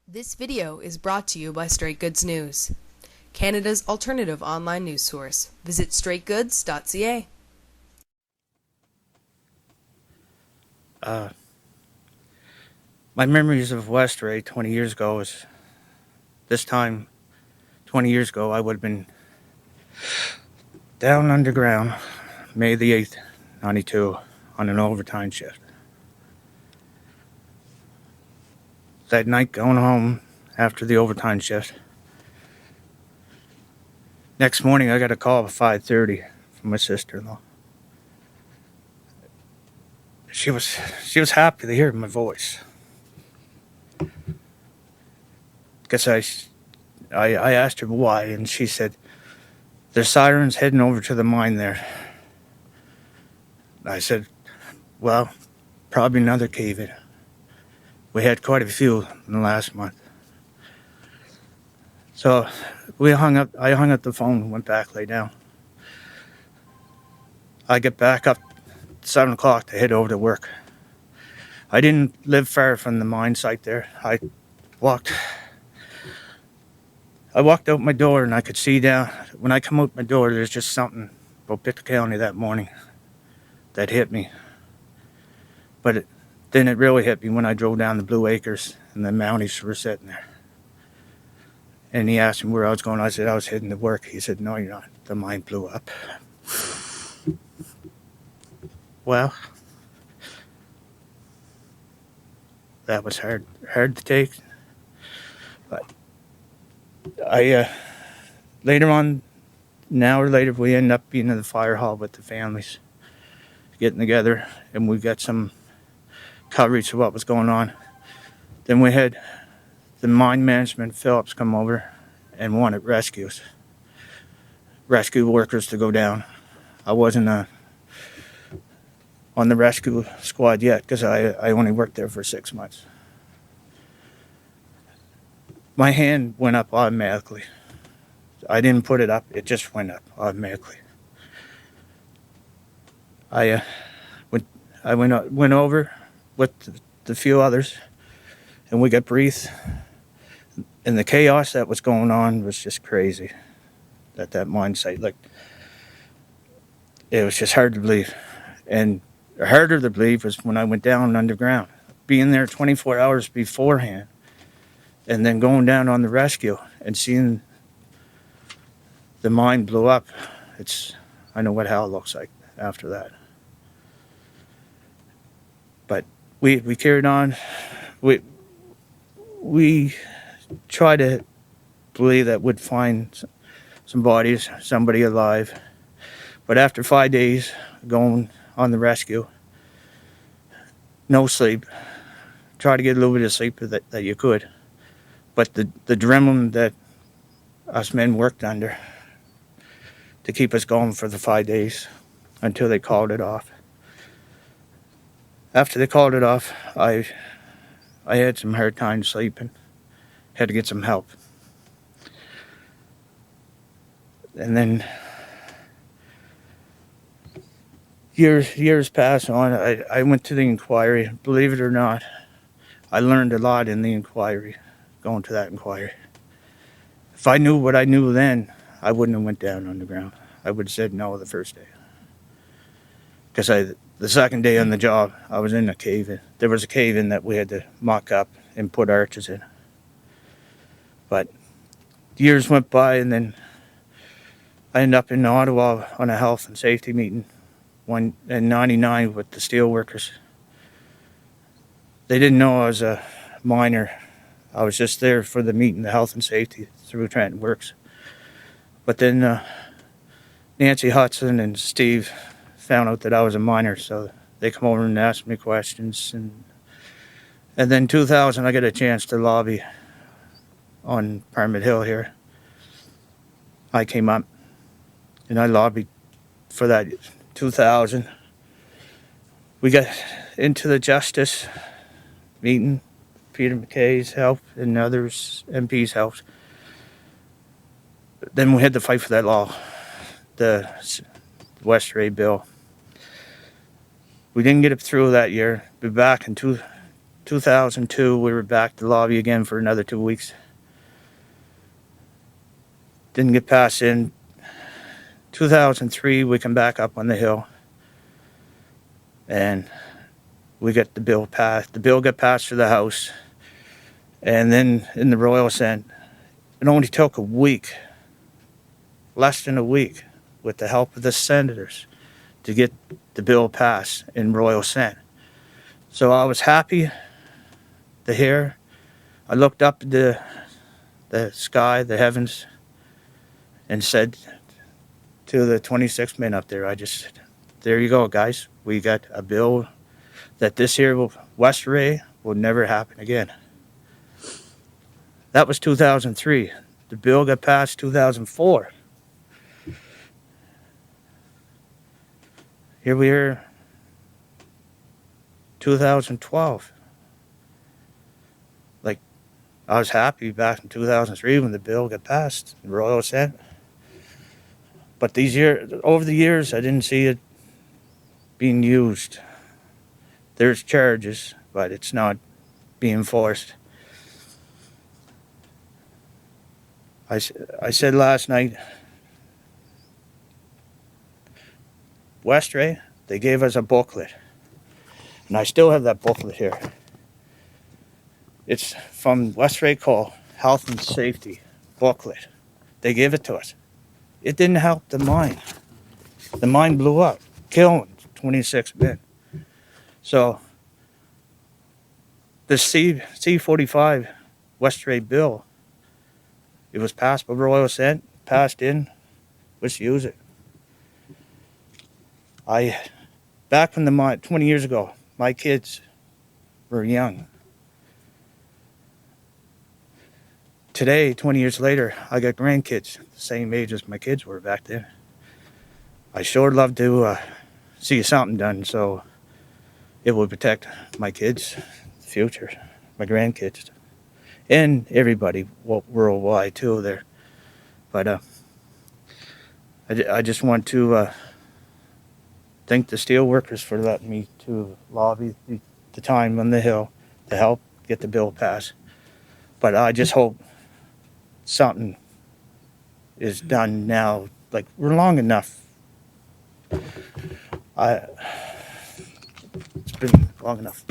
This video is brought to you by Straight Goods News, Canada's alternative online news source. Visit straightgoods.ca. My memories of Westray 20 years ago is this time 20 years ago I would have been down underground May the 8th, 92 on an overtime shift. That night going home after the overtime shift. Next morning I got a call at 5:30 from my sister-in-law. She was happy to hear my voice. Because I asked her why, and she said, "There's sirens heading over to the mine there." I said, "Well, probably another cave-in. We had quite a few in the last month." So I hung up the phone and went back, lay down. I get back up 7 o'clock to head over to work. I didn't live far from the mine site there. I walked out my door and I could see down. When I come out my door, there's just something about Pitt County that morning that hit me. But then it really hit me when I drove down the Blue Acres and the Mounties were sitting there. And he asked me where I was going. I said I was heading to work. He said, "No, you're not. The mine blew up." Well, that was hard to take. But later on, an hour later, we ended up being in the fire hall with the families, getting together, and we got some coverage of what was going on. Then we had the mine management, Phillips, come over and wanted rescue workers to go down. I wasn't on the rescue squad yet because I only worked there for 6 months. My hand went up automatically. I didn't put it up, it just went up automatically. I went over with the few others, and we got breathed. And the chaos that was going on was just crazy at that mine site. Like, it was just hard to believe. And harder to believe was when I went down underground, being there 24 hours beforehand, and then going down on the rescue and seeing the mine blow up. I know what hell looks like after that. But we carried on. We tried to believe that we'd find some bodies, somebody alive. But after 5 days going on the rescue, no sleep, try to get a little bit of sleep that you could. But the adrenaline that us men worked under to keep us going for the 5 days until they called it off. After they called it off, I had some hard time sleeping. Had to get some help. And then years passed on. I went to the inquiry. Believe it or not, I learned a lot in the inquiry, going to that inquiry. If I knew what I knew then, I wouldn't have went down underground. I would have said no the first day. Because the second day on the job, I was in a cave-in. There was a cave-in that we had to mock up and put arches in. But years went by, and then I ended up in Ottawa on a health and safety meeting in '99 with the steel workers. They didn't know I was a miner. I was just there for the meeting, the health and safety through Trenton Works. But then Nancy Hudson and Steve found out that I was a miner, so they come over and asked me questions. And then 2000, I got a chance to lobby on Pyramid Hill here. I came up and I lobbied for that 2000. We got into the justice meeting, Peter MacKay's help and others, MP's help. Then we had to fight for that law, the Westray bill. We didn't get it through that year. But back in 2002, we were back to lobby again for another 2 weeks. Didn't get passed in. 2003, we come back up on the hill, and we get the bill passed. The bill got passed through the House, and then in the Royal Assent, it only took a week, less than a week, with the help of the senators, to get the bill passed in Royal Assent. So I was happy to hear. I looked up at the sky, the heavens, and said to the 26 men up there, there you go, guys. We got a bill that this here Westray will never happen again. That was 2003. The bill got passed 2004. Here we are, 2012. Like, I was happy back in 2003 when the bill got passed, the Royal Assent. But over the years, I didn't see it being used. There's charges, but it's not being enforced. I said last night, Westray, they gave us a booklet. And I still have that booklet here. It's from Westray Call, Health and Safety booklet. They gave it to us. It didn't help the mine. The mine blew up, killing 26 men. So the C-45 Westray bill, it was passed by Royal Assent, passed in, let's use it. Back from the mine, 20 years ago, my kids were young. Today, 20 years later, I got grandkids, the same age as my kids were back then. I sure love to see something done so it would protect my kids' future, my grandkids, and everybody worldwide too there. But I just want to thank the steel workers for letting me to lobby the time on the Hill to help get the bill passed. But I just hope something is done now. Like, we're long enough. It's been long enough.